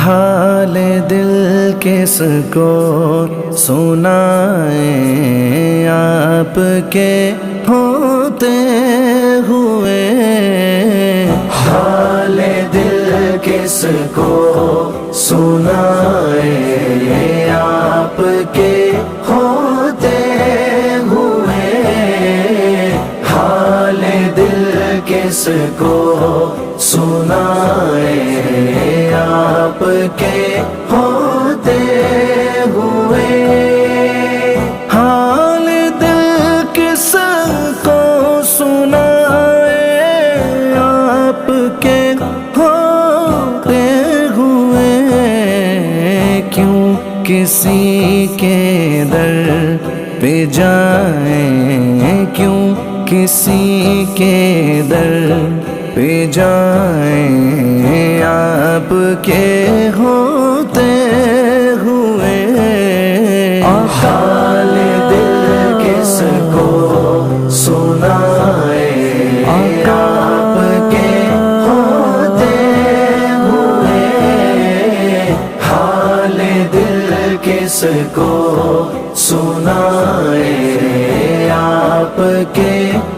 حال دل کس کو سنائیں آپ کے ہوتے ہوئے، حال دل کس کو سنائیں آپ کے ہوتے ہوئے، حال دل کس کو سنائیں آپ کے ہوتے ہوئے، حال دل کس کو سنائیں آپ کے ہوتے ہوئے، کیوں کسی کے در پہ جائیں، کیوں کسی کے در پہ جائیں آپ کے ہوتے ہوئے، حال دل کس کو سنائیں آپ کے ہوتے ہوئے، حال دل کس کو سنائیں آپ کے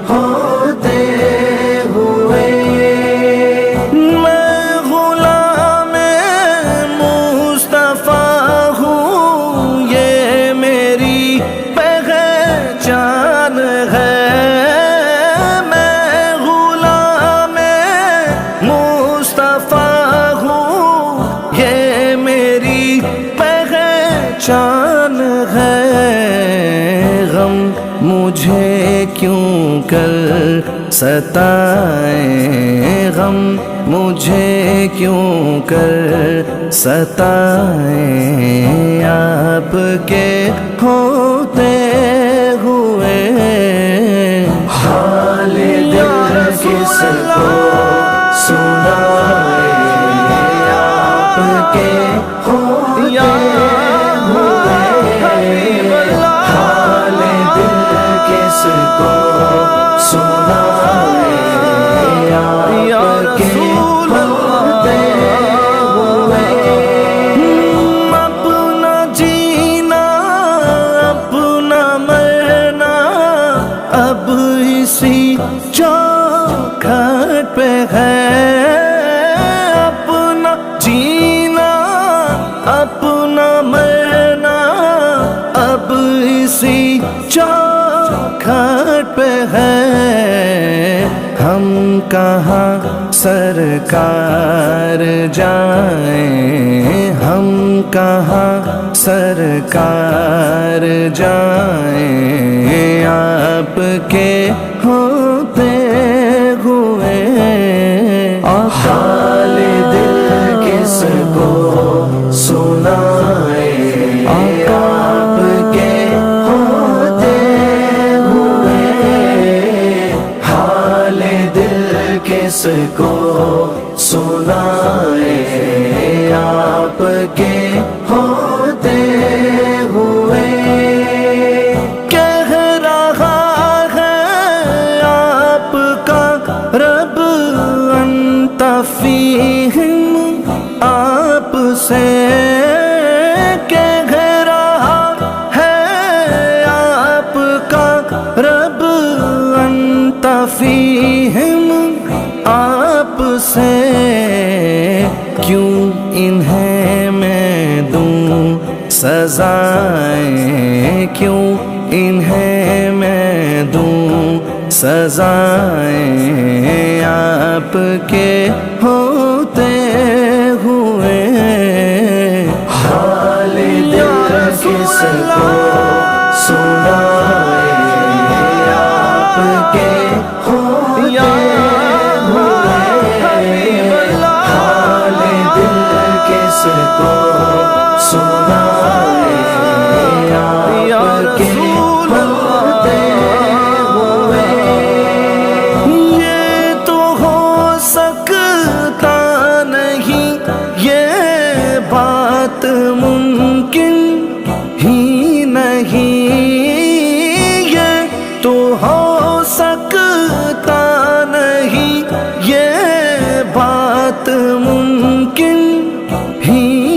ہوتے ہوئے، میں غلام مصطفیٰ ہوں یہ میری پہچان ہے، میں غلام مصطفیٰ ہوں یہ میری پہچان ہے، غم مجھے کیوں کر ستائیں، غم مجھے کیوں کر ستائیں آپ کے ہوتے ہوئے، حال دل کس کو سنائیں آپ کے ہوتے ہوئے، حال دل کس کو سنائیں آپ کے ہوتے ہوئے، اپنا جینا اپنا مرنا اب اسی چوکھٹ پہ ہے، اپنا جینا اپنا مرنا اب اسی چوکھٹ پہ ہے، ہم کہاں سرکار جائیں، ہم کہاں سرکار جائیں آپ کے ہوتے ہوئے، حال دل کس کو سنائیں آپ کے ہوتے ہوئے، حال دل کس کو سنائیں آپ کے ہوتے ہوئے، کہہ رہا ہے آپ کا رب انت فیہم آپ سے، کہہ رہا ہے آپ کا رب انت فیہم آپ سے، کیوں انہیں میں دوں سزائیں، کیوں انہیں میں دوں سزائیں آپ کے ہوتے ہوئے، حال دل کس کو سنائیں آپ کے ہوتے ہوئے، حال دل کس کو سنائیں آپ کے ہوتے ہوئے، یہ تو ہو سکتا نہیں یہ بات ممکن ہی نہیں، یہ تو ہو سکتا نہیں یہ بات ممکن ہی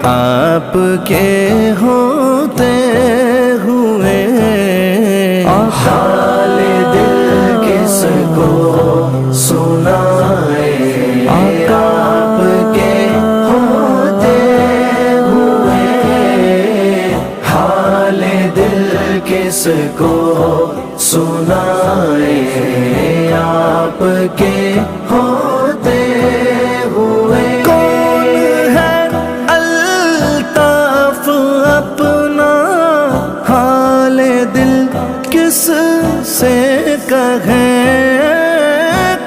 آپ کے ہوتے ہوئے حال دل کس کو سنائے آپ کے ہوتے ہوئے حال دل کس کو سنائے آپ کے ہوتے ہوئے کون ہے الطاف اپنا حال دل کس سے کہیں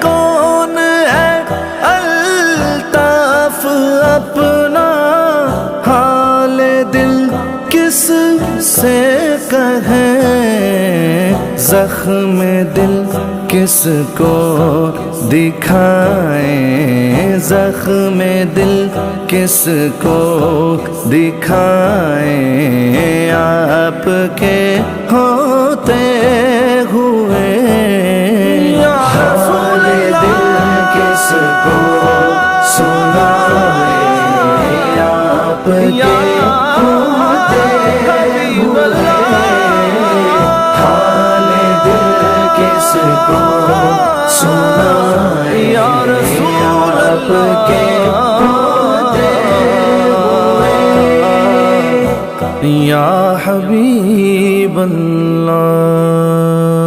کون ہے الطاف اپنا حال دل کس سے کہیں زخم دل کس کو دکھائیں زخم دل کس کو دکھائیں آپ کے ہوتے ہوئے حال دل کس کو سنائیں آپ کے ہوتے ہوئے حال دل کس کو سنائیں یا رسول آپ کے ہوتے ہوئے یا حبیب اللہ